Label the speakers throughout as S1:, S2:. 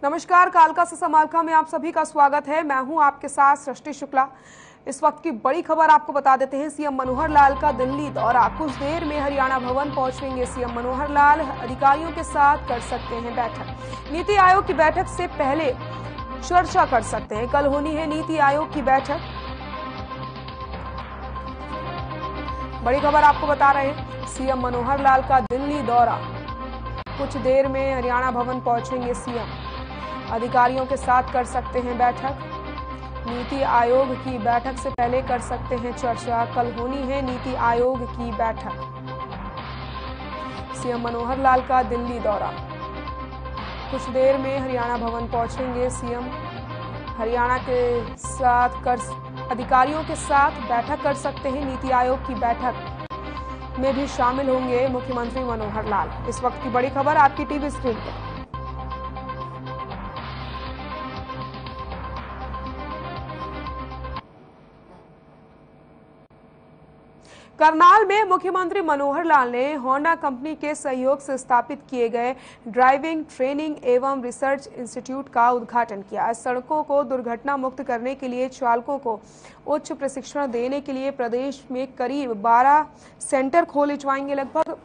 S1: नमस्कार, कालका से समालखा में आप सभी का स्वागत है। मैं हूं आपके साथ सृष्टि शुक्ला। इस वक्त की बड़ी खबर आपको बता देते हैं। सीएम मनोहर लाल का दिल्ली दौरा, कुछ देर में हरियाणा भवन पहुंचेंगे सीएम मनोहर लाल। अधिकारियों के साथ कर सकते हैं बैठक। नीति आयोग की बैठक से पहले चर्चा कर सकते हैं। कल होनी है नीति आयोग की बैठक। बड़ी खबर आपको बता रहे हैं, सीएम मनोहर लाल का दिल्ली दौरा, कुछ देर में हरियाणा भवन पहुंचेंगे सीएम। अधिकारियों के साथ कर सकते हैं बैठक। नीति आयोग की बैठक से पहले कर सकते हैं चर्चा। कल होनी है नीति आयोग की बैठक। सीएम मनोहर लाल का दिल्ली दौरा, कुछ देर में हरियाणा भवन पहुंचेंगे सीएम। हरियाणा के साथ अधिकारियों के साथ बैठक कर सकते हैं। नीति आयोग की बैठक में भी शामिल होंगे मुख्यमंत्री मनोहर लाल। इस वक्त की बड़ी खबर आपकी टीवी स्क्रीन पर। करनाल में मुख्यमंत्री मनोहर लाल ने होंडा कंपनी के सहयोग से स्थापित किए गए ड्राइविंग ट्रेनिंग एवं रिसर्च इंस्टीट्यूट का उद्घाटन किया। सड़कों को दुर्घटना मुक्त करने के लिए चालकों को उच्च प्रशिक्षण देने के लिए प्रदेश में करीब 12 सेंटर खोले जाएंगे। लगभग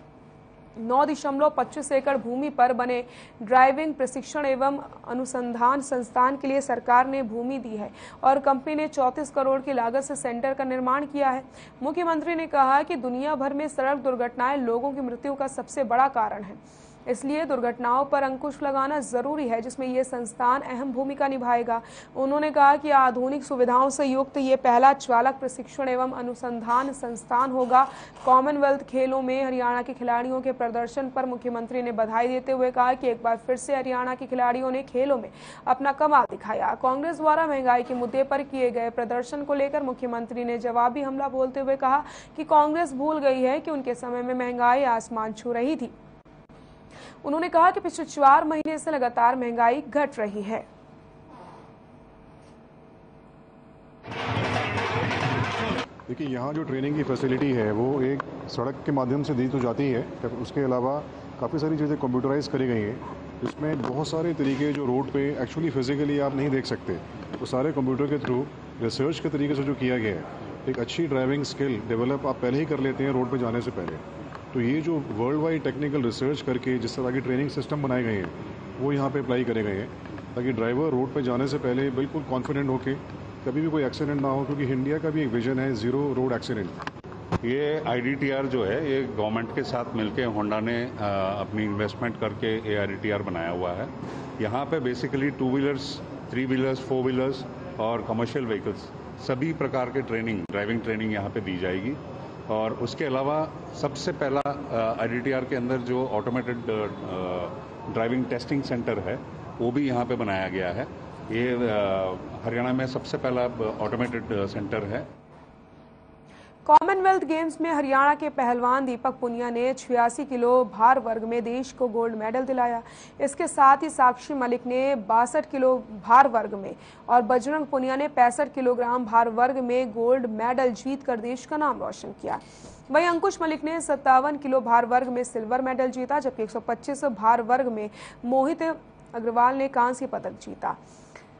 S1: 9.25 एकड़ भूमि पर बने ड्राइविंग प्रशिक्षण एवं अनुसंधान संस्थान के लिए सरकार ने भूमि दी है और कंपनी ने 34 करोड़ की लागत से सेंटर का निर्माण किया है। मुख्यमंत्री ने कहा कि दुनिया भर में सड़क दुर्घटनाएं लोगों की मृत्यु का सबसे बड़ा कारण है, इसलिए दुर्घटनाओं पर अंकुश लगाना जरूरी है, जिसमें यह संस्थान अहम भूमिका निभाएगा। उन्होंने कहा कि आधुनिक सुविधाओं से युक्त ये पहला चालक प्रशिक्षण एवं अनुसंधान संस्थान होगा। कॉमनवेल्थ खेलों में हरियाणा के खिलाड़ियों के प्रदर्शन पर मुख्यमंत्री ने बधाई देते हुए कहा कि एक बार फिर से हरियाणा के खिलाड़ियों ने खेलों में अपना कमाल दिखाया। कांग्रेस द्वारा महंगाई के मुद्दे पर किए गए प्रदर्शन को लेकर मुख्यमंत्री ने जवाबी हमला बोलते हुए कहा कि कांग्रेस भूल गई है कि उनके समय में महंगाई आसमान छू रही थी। उन्होंने कहा कि पिछले 4 महीने से लगातार महंगाई घट रही है।
S2: देखिए, यहाँ जो ट्रेनिंग की फैसिलिटी है वो एक सड़क के माध्यम से दी तो जाती है, उसके अलावा काफ़ी सारी चीज़ें कंप्यूटराइज करी गई हैं, जिसमें बहुत सारे तरीके जो रोड पे एक्चुअली फिजिकली आप नहीं देख सकते, वो सारे कंप्यूटर के थ्रू रिसर्च के तरीके से जो किया गया है। एक अच्छी ड्राइविंग स्किल डेवलप आप पहले ही कर लेते हैं रोड पे जाने से पहले। तो ये जो वर्ल्ड वाइड टेक्निकल रिसर्च करके जिस तरह की ट्रेनिंग सिस्टम बनाए गए हैं वो यहाँ पे अप्लाई करे गए हैं, ताकि ड्राइवर रोड पे जाने से पहले बिल्कुल कॉन्फिडेंट होके कभी भी कोई एक्सीडेंट ना हो, क्योंकि इंडिया का भी एक विजन है ज़ीरो रोड एक्सीडेंट।
S3: ये IDTR जो है ये गवर्नमेंट के साथ मिलके होंडा ने अपनी इन्वेस्टमेंट करके ये IDTR बनाया हुआ है। यहाँ पे बेसिकली 2 व्हीलर्स, 3 व्हीलर्स, 4 व्हीलर्स और कमर्शियल व्हीकल्स सभी प्रकार के ड्राइविंग ट्रेनिंग यहाँ पे दी जाएगी। और उसके अलावा सबसे पहला IDTR के अंदर जो ऑटोमेटेड ड्राइविंग टेस्टिंग सेंटर है वो भी यहाँ पे बनाया गया है। ये हरियाणा में सबसे पहला ऑटोमेटेड सेंटर है।
S1: कॉमनवेल्थ गेम्स में हरियाणा के पहलवान दीपक पुनिया ने 86 किलो भार वर्ग में देश को गोल्ड मेडल दिलाया। इसके साथ ही साक्षी मलिक ने 62 किलो भार वर्ग में और बजरंग पुनिया ने 65 किलोग्राम भार वर्ग में गोल्ड मेडल जीतकर देश का नाम रोशन किया। वहीं अंकुश मलिक ने 57 किलो भार वर्ग में सिल्वर मेडल जीता, जबकि 125 भार वर्ग में मोहित अग्रवाल ने कांस्य पदक जीता।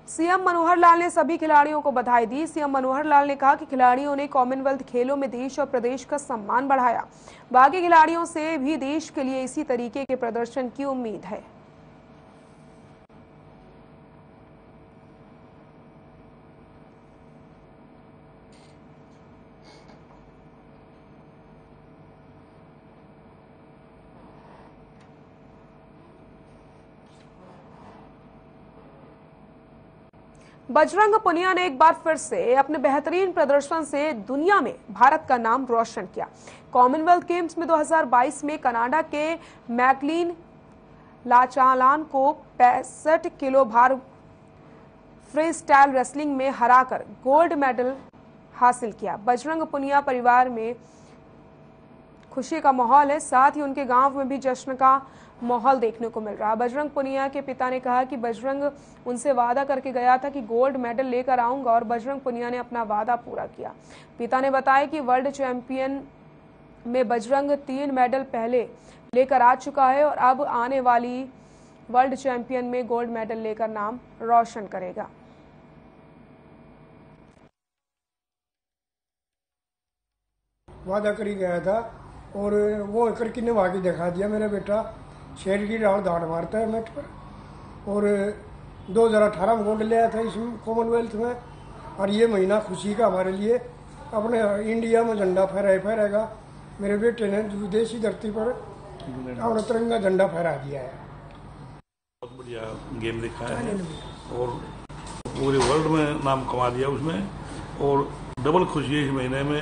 S1: सीएम मनोहर लाल ने सभी खिलाड़ियों को बधाई दी। सीएम मनोहर लाल ने कहा कि खिलाड़ियों ने कॉमनवेल्थ खेलों में देश और प्रदेश का सम्मान बढ़ाया। बाकी खिलाड़ियों से भी देश के लिए इसी तरीके के प्रदर्शन की उम्मीद है। बजरंग पुनिया ने एक बार फिर से अपने बेहतरीन प्रदर्शन से दुनिया में भारत का नाम रोशन किया। कॉमनवेल्थ गेम्स में 2022 में कनाडा के मैकलीन लाचालान को 65 किलो भार फ्री स्टाइल रेसलिंग में हराकर गोल्ड मेडल हासिल किया। बजरंग पुनिया परिवार में खुशी का माहौल है, साथ ही उनके गांव में भी जश्न का माहौल देखने को मिल रहा। बजरंग पुनिया के पिता ने कहा कि बजरंग उनसे वादा करके गया था कि गोल्ड मेडल लेकर आऊंगा और बजरंग पुनिया ने अपना वादा पूरा किया। पिता ने बताया कि वर्ल्ड चैंपियन में बजरंग 3 मेडल पहले लेकर आ चुका है और अब आने वाली वर्ल्ड चैंपियन में गोल्ड मेडल लेकर नाम रोशन करेगा।
S4: वादा करी गया था और वो करके निभा के दिखा दिया। मेरा बेटा शेर की डाल दाड़ मारता है मैट पर और 2018 में गोल्ड ले आया था इसमें कॉमनवेल्थ में। और ये महीना खुशी का हमारे लिए, अपने इंडिया में झंडा फहराएगा। मेरे बेटे ने विदेशी धरती पर अपना तिरंगा झंडा फहरा दिया है।
S5: बहुत बढ़िया गेम दिखाया है और पूरे वर्ल्ड में नाम कमा दिया उसमें। और डबल खुशी है इस महीने में,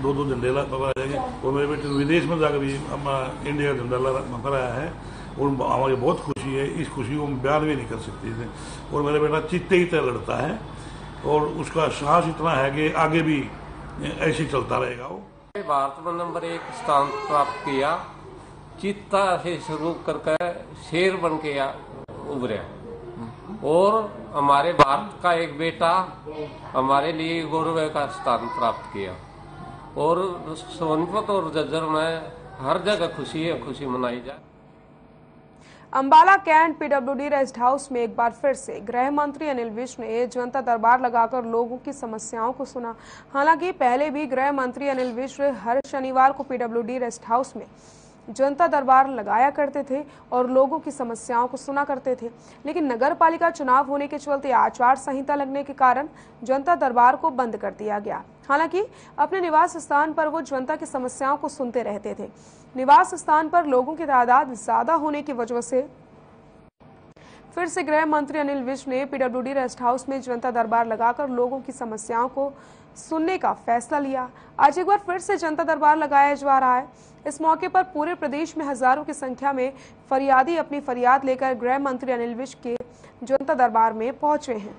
S5: दो झंडे लगा जाएंगे। और मेरे बेटे विदेश में जाकर भी अपना इंडिया का झंडा फहराया है और हमारी बहुत खुशी है। इस खुशी को हम बयान भी नहीं कर सकते थे। और मेरा बेटा चित्ते ही तरह लड़ता है और उसका साहस इतना है कि आगे भी ऐसे चलता रहेगा। वो
S6: भारत में नंबर 1 स्थान प्राप्त किया, चित्ता से शुरू करके शेर बन के उभरे और हमारे भारत का एक बेटा हमारे लिए गौरव का स्थान प्राप्त किया। और सोनीपत और झज्जर में हर जगह खुशी मनाई जाए।
S1: Ambala cantt PWD rest house में एक बार फिर से गृह मंत्री अनिल विज ने जनता दरबार लगाकर लोगों की समस्याओं को सुना। हालांकि पहले भी गृह मंत्री अनिल विज हर शनिवार को पीडब्ल्यूडी रेस्ट हाउस में जनता दरबार लगाया करते थे और लोगों की समस्याओं को सुना करते थे, लेकिन नगर पालिका चुनाव होने के चलते आचार संहिता लगने के कारण जनता दरबार को बंद कर दिया गया। हालांकि अपने निवास स्थान पर वो जनता की समस्याओं को सुनते रहते थे। निवास स्थान पर लोगों की तादाद ज्यादा होने की वजह से फिर से गृह मंत्री अनिल विज ने पीडब्ल्यूडी रेस्ट हाउस में जनता दरबार लगाकर लोगों की समस्याओं को सुनने का फैसला लिया। आज एक बार फिर से जनता दरबार लगाया जा रहा है। इस मौके पर पूरे प्रदेश में हजारों की संख्या में फरियादी अपनी फरियाद लेकर गृह मंत्री अनिल विज के जनता दरबार में पहुंचे हैं।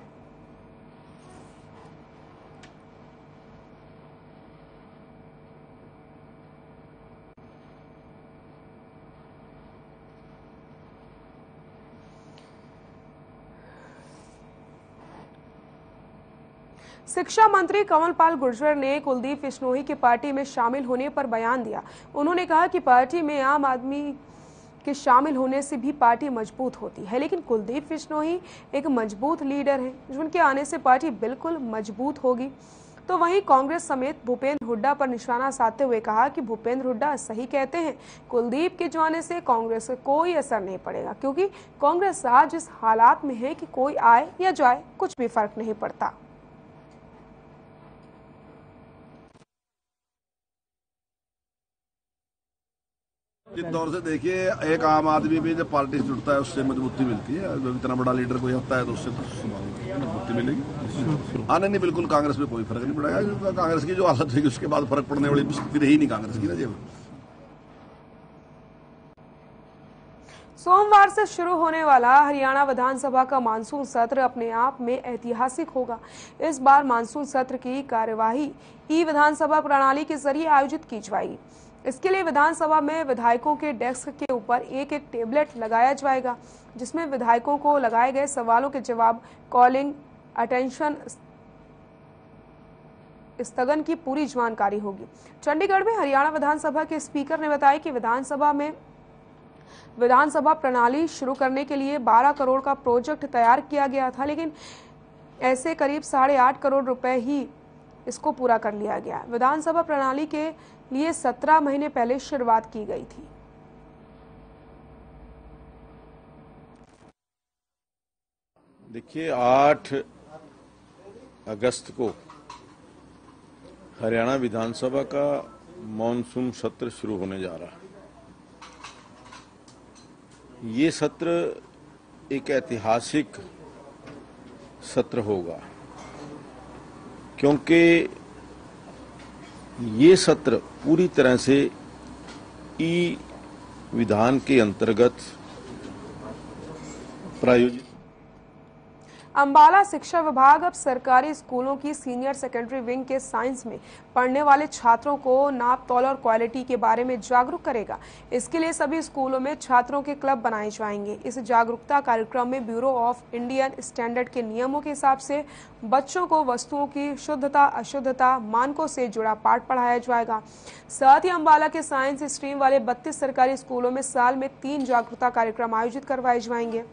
S1: शिक्षा मंत्री कंवरपाल गुर्जर ने कुलदीप बिश्नोई की पार्टी में शामिल होने पर बयान दिया। उन्होंने कहा कि पार्टी में आम आदमी के शामिल होने से भी पार्टी मजबूत होती है, लेकिन कुलदीप बिश्नोई एक मजबूत लीडर हैं, जिनके आने से पार्टी बिल्कुल मजबूत होगी। तो वहीं कांग्रेस समेत भूपेंद्र हुड्डा पर निशाना साधते हुए कहा कि भूपेंद्र हुड्डा सही कहते हैं, कुलदीप के जाने से कांग्रेस से कोई असर नहीं पड़ेगा, क्योंकि कांग्रेस आज इस हालात में है कि कोई आए या जाए कुछ भी फर्क नहीं पड़ता।
S7: जिस दौर से देखिए, एक आम आदमी भी जब पार्टी से जुड़ता है उससे मजबूती मिलती है। जब इतना बड़ा लीडर कोई होता है तो उससे मजबूती मिलेगी। आने नहीं, बिल्कुल कांग्रेस में कोई फर्क नहीं पड़ेगा। कांग्रेस की जो हालत है उसके बाद फर्क पड़ने वाली स्थिति रही नहीं कांग्रेस की ना। जब
S1: सोमवार से शुरू होने वाला हरियाणा विधानसभा का मानसून सत्र अपने आप में ऐतिहासिक होगा। इस बार मानसून सत्र की कार्यवाही ई विधानसभा प्रणाली के जरिए आयोजित की जाएगी। इसके लिए विधानसभा में विधायकों के डेस्क के ऊपर एक टेबलेट लगाया जाएगा, जिसमें विधायकों को लगाए गए सवालों के जवाब, कॉलिंग अटेंशन, स्थगन की पूरी जानकारी होगी। चंडीगढ़ में हरियाणा विधानसभा के स्पीकर ने बताया कि विधानसभा प्रणाली शुरू करने के लिए 12 करोड़ का प्रोजेक्ट तैयार किया गया था, लेकिन ऐसे करीब 8.5 करोड़ रुपए ही इसको पूरा कर लिया गया। विधानसभा प्रणाली के लिए 17 महीने पहले शुरुआत की गई थी।
S8: देखिए, 8 अगस्त को हरियाणा विधानसभा का मॉनसून सत्र शुरू होने जा रहा है। ये सत्र एक ऐतिहासिक सत्र होगा, क्योंकि ये सत्र पूरी तरह से ई विधान के अंतर्गत प्रायोजित।
S1: अंबाला शिक्षा विभाग अब सरकारी स्कूलों की सीनियर सेकेंडरी विंग के साइंस में पढ़ने वाले छात्रों को नाप तौल और क्वालिटी के बारे में जागरूक करेगा। इसके लिए सभी स्कूलों में छात्रों के क्लब बनाए जाएंगे। इस जागरूकता कार्यक्रम में ब्यूरो ऑफ इंडियन स्टैंडर्ड के नियमों के हिसाब से बच्चों को वस्तुओं की शुद्धता अशुद्धता मानकों से जुड़ा पाठ पढ़ाया जाएगा। साथ ही अंबाला के साइंस स्ट्रीम वाले 32 सरकारी स्कूलों में साल में 3 जागरूकता कार्यक्रम आयोजित करवाए जाएंगे।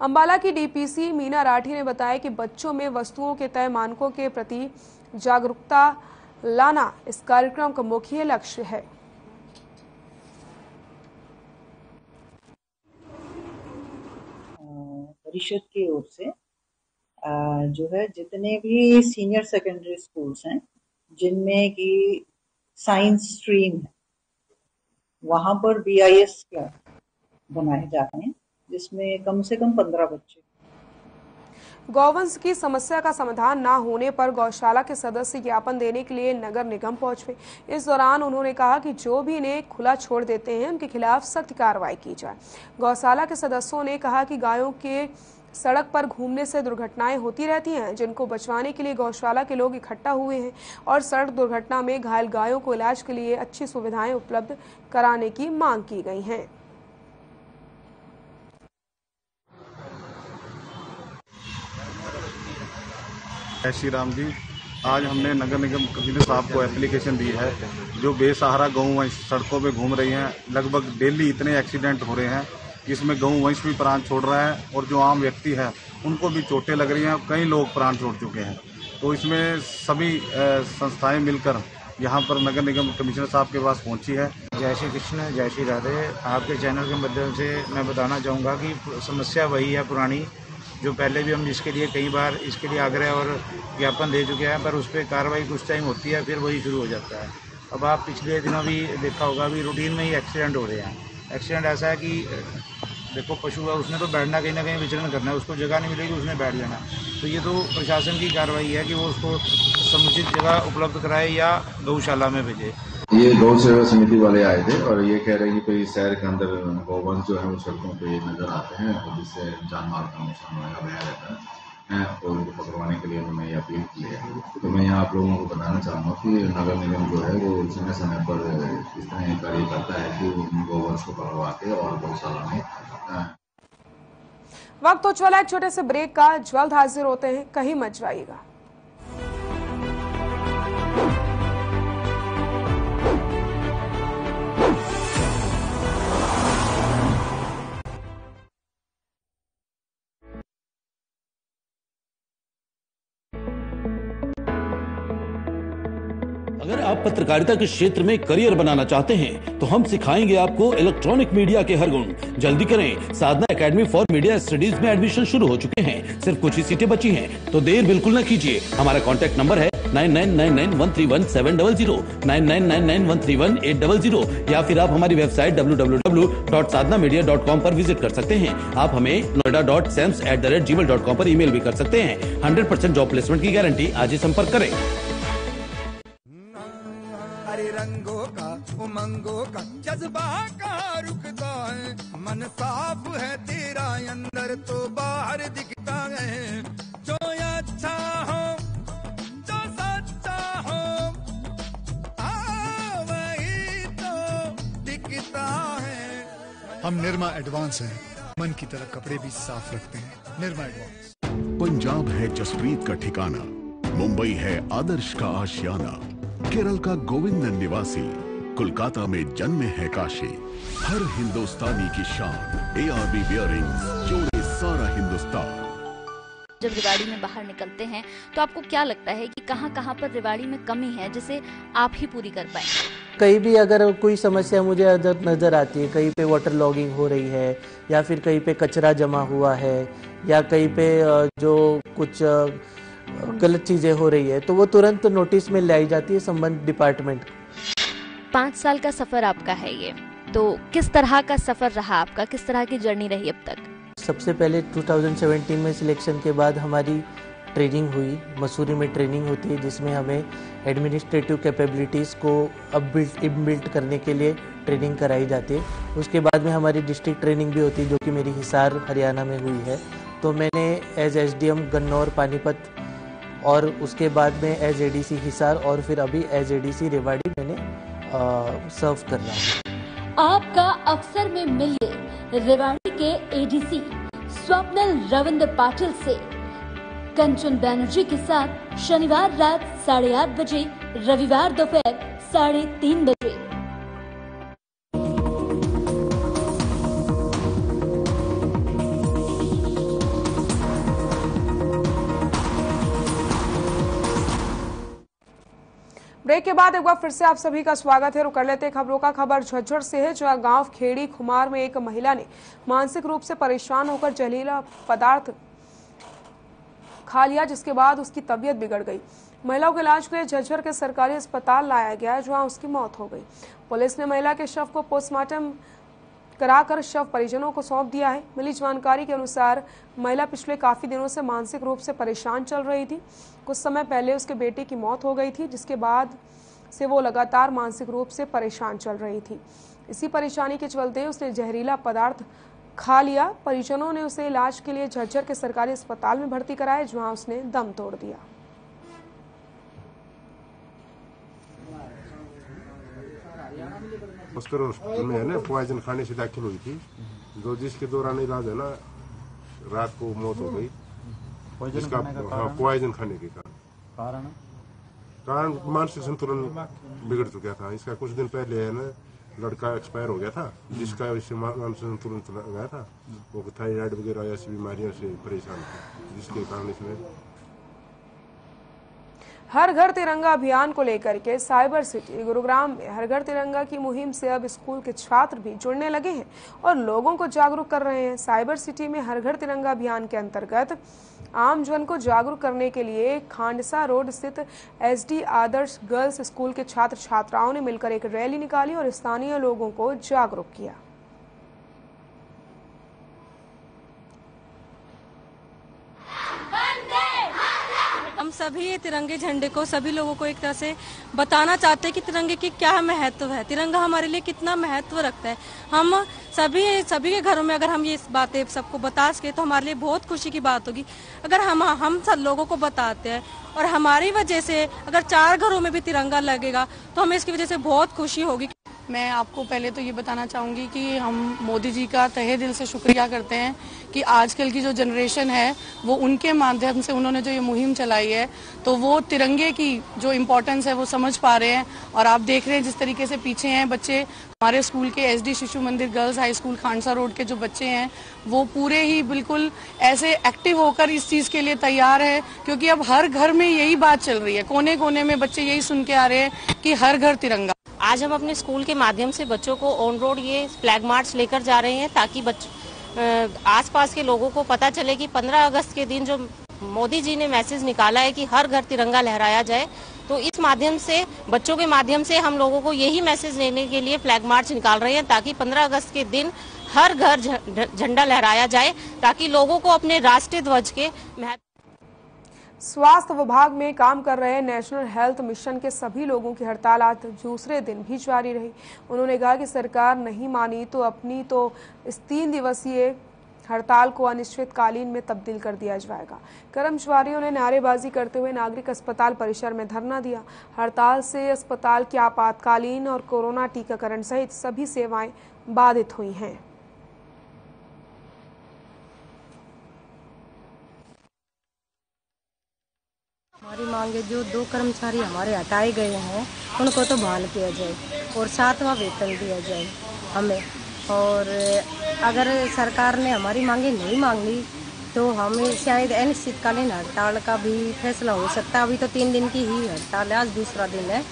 S1: अंबाला की डीपीसी मीना राठी ने बताया कि बच्चों में वस्तुओं के तय मानकों के प्रति जागरूकता लाना इस कार्यक्रम का मुख्य लक्ष्य है।
S9: परिषद की ओर से जो है जितने भी सीनियर सेकेंडरी स्कूल्स हैं जिनमें कि साइंस स्ट्रीम है वहां पर BIS क्लब बनाए जा रहे हैं जिसमें कम से कम 15 बच्चे।
S1: गौवंश की समस्या का समाधान न होने पर गौशाला के सदस्य ज्ञापन देने के लिए नगर निगम पहुंचे। इस दौरान उन्होंने कहा कि जो भी इन्हें खुला छोड़ देते हैं उनके खिलाफ सख्त कार्रवाई की जाए। गौशाला के सदस्यों ने कहा कि गायों के सड़क पर घूमने से दुर्घटनाएं होती रहती हैं, जिनको बचवाने के लिए गौशाला के लोग इकट्ठा हुए हैं और सड़क दुर्घटना में घायल गायों को इलाज के लिए अच्छी सुविधाएं उपलब्ध कराने की मांग की गई है।
S10: जय श्री राम जी। आज हमने नगर निगम कमिश्नर साहब को एप्लीकेशन दी है। जो बेसहारा गौवंश सड़कों पे घूम रही हैं, लगभग डेली इतने एक्सीडेंट हो रहे हैं, इसमें गौवंश भी प्राण छोड़ रहा है और जो आम व्यक्ति है उनको भी चोटें लग रही हैं। कई लोग प्राण छोड़ चुके हैं। तो इसमें सभी संस्थाएं मिलकर यहाँ पर नगर निगम कमिश्नर साहब के पास पहुँची है।
S11: जय श्री कृष्ण, जय श्री राधे। आपके चैनल के माध्यम से मैं बताना चाहूँगा कि समस्या वही है पुरानी, जो पहले भी हम जिसके लिए कई बार इसके लिए आग्रह और ज्ञापन दे चुके हैं, पर उस पर कार्रवाई कुछ टाइम होती है, फिर वही शुरू हो जाता है। अब आप पिछले दिनों भी देखा होगा भी रूटीन में ही एक्सीडेंट हो रहे हैं। एक्सीडेंट ऐसा है कि देखो पशु है, उसने तो बैठना कहीं ना कहीं विचरण करना है, उसको जगह नहीं मिलेगी, उसने बैठ जाना। तो ये तो प्रशासन की कार्रवाई है कि वो उसको समुचित जगह उपलब्ध कराए या गौशाला में भेजे।
S12: ये गौ सेवा समिति वाले आए थे और ये कह रहे हैं कि शहर के अंदर गौवंश जो है वो सड़कों पे नजर आते हैं और जिससे जान माल का नुकसान होने का भय रहता है और उनको पकड़वाने के लिए उन्होंने ये अपील की है। तो मैं यहाँ आप लोगों को बताना चाहूँगा कि नगर निगम जो है वो समय समय पर इस तरह कार्य करता है कि गौवंश को पकड़वा के और गौशाला में।
S1: वक्त हो चला एक छोटे से ब्रेक का, जल्द हाजिर होते हैं, कहीं मत जाइएगा।
S13: अगर आप पत्रकारिता के क्षेत्र में करियर बनाना चाहते हैं तो हम सिखाएंगे आपको इलेक्ट्रॉनिक मीडिया के हर गुण। जल्दी करें, साधना एकेडमी फॉर मीडिया स्टडीज में एडमिशन शुरू हो चुके हैं। सिर्फ कुछ ही सीटें बची हैं, तो देर बिल्कुल न कीजिए। हमारा कॉन्टैक्ट नंबर है 9999131700, 9999131800 या फिर आप हमारी वेबसाइट www.sadhnamedia.com पर विजिट कर सकते हैं। आप हमें noida.sams@gmail.com पर ईमेल भी कर सकते हैं। 100% जॉब प्लेसमेंट की गारंटी। आज ही संपर्क करें।
S14: रंगों का उमंगों का जज्बा का रुकता है, मन साफ है तेरा अंदर तो बाहर दिखता है। जो अच्छा हो जो सच्चा हो वही तो दिखता है।
S15: हम निरमा एडवांस हैं, मन की तरह कपड़े भी साफ रखते हैं। निरमा एडवांस।
S16: पंजाब है जसप्रीत का ठिकाना, मुंबई है आदर्श का आशियाना, केरल का गोविंदन निवासी, कोलकाता में जन्मे है काशी। हर हिंदुस्तानी की शान ARB बियरिंग्स, जोड़े सारा हिंदुस्तान।
S17: जब रेवाड़ी में बाहर निकलते हैं तो आपको क्या लगता है कि कहां पर रेवाड़ी में कमी है जिसे आप ही पूरी कर पाए?
S18: कहीं भी अगर कोई समस्या मुझे नजर आती है, कहीं पे वाटर लॉगिंग हो रही है या फिर कहीं पे कचरा जमा हुआ है या कहीं पे जो कुछ गलत चीजें हो रही है, तो वो तुरंत नोटिस में लाई जाती है संबंधित डिपार्टमेंट।
S17: 5 साल का सफर आपका है ये, तो किस तरह का सफर रहा आपका, किस तरह की जर्नी रही अब तक?
S18: सबसे पहले 2017 में सिलेक्शन के बाद हमारी ट्रेनिंग हुई, मसूरी में ट्रेनिंग होती है जिसमें हमें एडमिनिस्ट्रेटिव कैपेबिलिटीज़ को इनबिल्ट करने के लिए ट्रेनिंग कराई जाती है। उसके बाद में हमारी डिस्ट्रिक्ट ट्रेनिंग भी होती है जो कि मेरी हिसार हरियाणा में हुई है। तो मैंने एज एसडीएम गन्नौर पानीपत और उसके बाद में एज एडीसी हिसार और फिर अभी एज एडीसी रेवाड़ी मैंने सर्व कर रहा हूँ।
S19: आपका अफसर में मिलिए रेवाड़ी के एडीसी स्वप्निल रविंद्र पाटिल से कंचन बैनर्जी के साथ शनिवार रात 8:30 बजे, रविवार दोपहर 3:30 बजे।
S1: ब्रेक के बाद एक बार फिर से आप सभी का स्वागत है। कर लेते हैं खबरों का। खबर झज्जर से है, जहां गांव खेड़ी खुमार में एक महिला ने मानसिक रूप से परेशान होकर जहरीला पदार्थ खा लिया, जिसके बाद उसकी तबीयत बिगड़ गई। महिला को इलाज के लिए झज्जर के सरकारी अस्पताल लाया गया, जहां उसकी मौत हो गई। पुलिस ने महिला के शव को पोस्टमार्टम कराकर शव परिजनों को सौंप दिया है। मिली जानकारी के अनुसार महिला पिछले काफी दिनों से मानसिक रूप से परेशान चल रही थी। कुछ समय पहले उसके बेटे की मौत हो गई थी, जिसके बाद से वो लगातार मानसिक रूप से परेशान चल रही थी। इसी परेशानी के चलते उसने जहरीला पदार्थ खा लिया। परिजनों ने उसे इलाज के लिए झज्जर के सरकारी अस्पताल में भर्ती कराया, जहां उसने दम तोड़ दिया।
S20: उसकर में है ना पॉइजन खाने से दाखिल हुई थी, जो जिसके दौरान इलाज है ना रात को मौत हो गई। जिसका पॉइजन खाने के कारण मानसिक संतुलन बिगड़ चुका था। इसका कुछ दिन पहले है ना लड़का एक्सपायर हो गया था, जिसका इससे मानसिक संतुलन चला गया था। वो थायराइड वगैरह ऐसी बीमारियों से परेशान था, जिसके कारण इसमें
S1: हर घर तिरंगा अभियान को लेकर के साइबर सिटी गुरुग्राम में हर घर तिरंगा की मुहिम से अब स्कूल के छात्र भी जुड़ने लगे हैं और लोगों को जागरूक कर रहे हैं। साइबर सिटी में हर घर तिरंगा अभियान के अंतर्गत आम जन को जागरूक करने के लिए खांडसा रोड स्थित एसडी आदर्श गर्ल्स स्कूल के छात्र छात्राओं ने मिलकर एक रैली निकाली और स्थानीय लोगों को जागरूक किया।
S21: हम सभी तिरंगे झंडे को सभी लोगों को एक तरह से बताना चाहते हैं कि तिरंगे की क्या महत्व है, तिरंगा हमारे लिए कितना महत्व रखता है। हम सभी के घरों में अगर हम ये बातें सबको बता सके तो हमारे लिए बहुत खुशी की बात होगी। अगर हम सब लोगों को बताते हैं और हमारी वजह से अगर 4 घरों में भी तिरंगा लगेगा तो हमें इसकी वजह से बहुत खुशी होगी।
S22: मैं आपको पहले तो ये बताना चाहूँगी कि हम मोदी जी का तहे दिल से शुक्रिया करते हैं कि आजकल की जो जनरेशन है वो उनके माध्यम से उन्होंने जो ये मुहिम चलाई है तो वो तिरंगे की जो इम्पोर्टेंस है वो समझ पा रहे हैं। और आप देख रहे हैं जिस तरीके से पीछे हैं बच्चे, हमारे स्कूल के एसडी शिशु मंदिर girls high school Khandsa road के जो बच्चे हैं वो पूरे ही बिल्कुल ऐसे एक्टिव होकर इस चीज़ के लिए तैयार है, क्योंकि अब हर घर में यही बात चल रही है। कोने कोने में बच्चे यही सुन के आ रहे हैं कि हर घर तिरंगा।
S23: आज हम अपने स्कूल के माध्यम से बच्चों को ऑन रोड ये फ्लैग मार्च लेकर जा रहे हैं ताकि आसपास के लोगों को पता चले कि 15 अगस्त के दिन जो मोदी जी ने मैसेज निकाला है कि हर घर तिरंगा लहराया जाए, तो इस माध्यम से बच्चों के माध्यम से हम लोगों को यही मैसेज देने के लिए फ्लैग मार्च निकाल रहे हैं ताकि 15 अगस्त के दिन हर घर झंडा लहराया जाए, ताकि लोगों को अपने राष्ट्रीय ध्वज के
S1: स्वास्थ्य विभाग में काम कर रहे नेशनल हेल्थ मिशन के सभी लोगों की हड़ताल आज दूसरे दिन भी जारी रही। उन्होंने कहा कि सरकार नहीं मानी तो अपनी तो इस 3 दिवसीय हड़ताल को अनिश्चितकालीन में तब्दील कर दिया जाएगा। कर्मचारियों ने नारेबाजी करते हुए नागरिक अस्पताल परिसर में धरना दिया। हड़ताल से अस्पताल की आपातकालीन और कोरोना टीकाकरण सहित सभी सेवाएं बाधित हुई हैं।
S24: हमारी मांग है जो 2 कर्मचारी हमारे हटाए गए हैं उनको तो बहाल किया जाए और 7वां वेतन दिया जाए हमें। और अगर सरकार ने हमारी मांगे नहीं मांगी तो हमें शायद अनिश्चितकालीन हड़ताल का भी फैसला हो सकता है। अभी तो 3 दिन की ही हड़ताल है, आज दूसरा दिन है।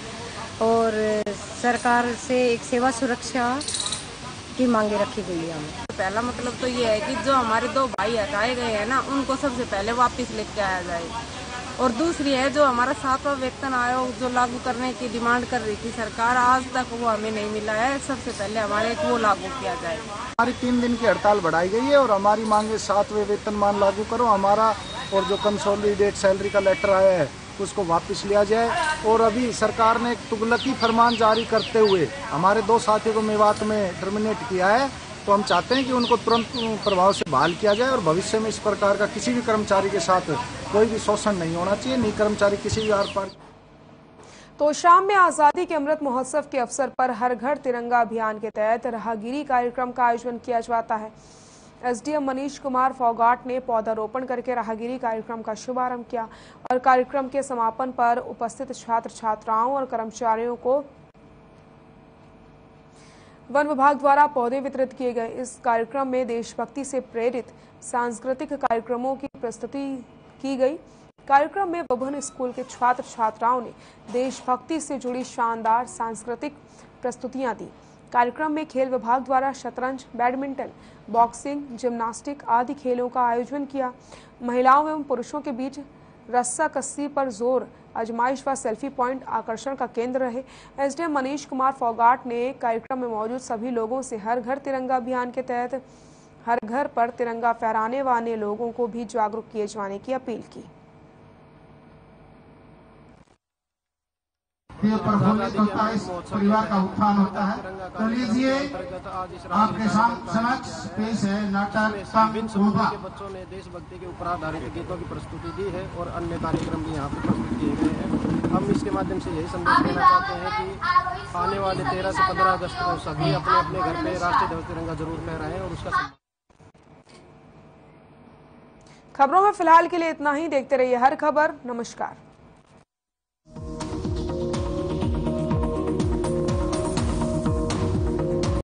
S24: और सरकार से एक सेवा सुरक्षा की मांगे रखी गई है हमें।
S25: पहला मतलब तो ये है कि जो हमारे 2 भाई हटाए गए हैं ना उनको सबसे पहले वापस लेके आया जाए। और दूसरी है जो हमारा 7वां वेतन आयोग जो लागू करने की डिमांड कर रही थी सरकार, आज तक वो हमें नहीं मिला है। सबसे पहले हमारे वो लागू किया जाए।
S26: हमारी 3 दिन की हड़ताल बढ़ाई गई है और हमारी मांगे 7वें वेतनमान लागू करो हमारा, और जो कंसोलिडेट सैलरी का लेटर आया है उसको वापस लिया जाए। और अभी सरकार ने एक तुगलकी फरमान जारी करते हुए हमारे 2 साथियों को मेवात में टर्मिनेट किया है तो हम चाहते हैं कि उनको तुरंत प्रभाव से बहाल किया जाए और भविष्य में इस प्रकार का किसी भी कर्मचारी के साथ कोई भी शोषण नहीं होना चाहिए। नहीं कर्मचारी किसी भी आर पार।
S1: तो शाम में आजादी के अमृत महोत्सव के अवसर पर हर घर तिरंगा अभियान के तहत राहगिरी कार्यक्रम का आयोजन किया जाता है। एसडीएम मनीष कुमार फोगाट ने पौधारोपण करके राहगिरी कार्यक्रम का शुभारंभ किया और कार्यक्रम के समापन पर उपस्थित छात्र छात्राओं और कर्मचारियों को वन विभाग द्वारा पौधे वितरित किए गए। इस कार्यक्रम में देशभक्ति से प्रेरित सांस्कृतिक कार्यक्रमों की प्रस्तुति की गई। कार्यक्रम में विभिन्न स्कूल के छात्र छात्राओं ने देशभक्ति से जुड़ी शानदार सांस्कृतिक प्रस्तुतियां दी। कार्यक्रम में खेल विभाग द्वारा शतरंज, बैडमिंटन, बॉक्सिंग, जिम्नास्टिक आदि खेलों का आयोजन किया। महिलाओं एवं पुरुषों के बीच रस्सा कस्सी पर जोर आजमाइश व सेल्फी पॉइंट आकर्षण का केंद्र रहे। एसडीएम मनीष कुमार फोगाट ने कार्यक्रम में मौजूद सभी लोगों से हर घर तिरंगा अभियान के तहत हर घर पर तिरंगा फहराने वाले लोगों को भी जागरूक किए जाने की अपील की।
S2: परिवार का उत्थान होता है। तो लीजिए आपके समक्ष पेश है नाटक के
S3: बच्चों ने देशभक्ति के ऊपर आधारित गीतों की प्रस्तुति दी है और अन्य कार्यक्रम भी यहाँ पर प्रस्तुत किए गए हैं। हम इसके माध्यम से यही संदेश देना चाहते हैं कि आने वाले 13 से 15 अगस्त को सभी अपने अपने घर पे राष्ट्रीय ध्वज तिरंगा जरूर फहराएं और उसका।
S1: खबरों में फिलहाल के लिए इतना ही। देखते रहिए हर खबर। नमस्कार।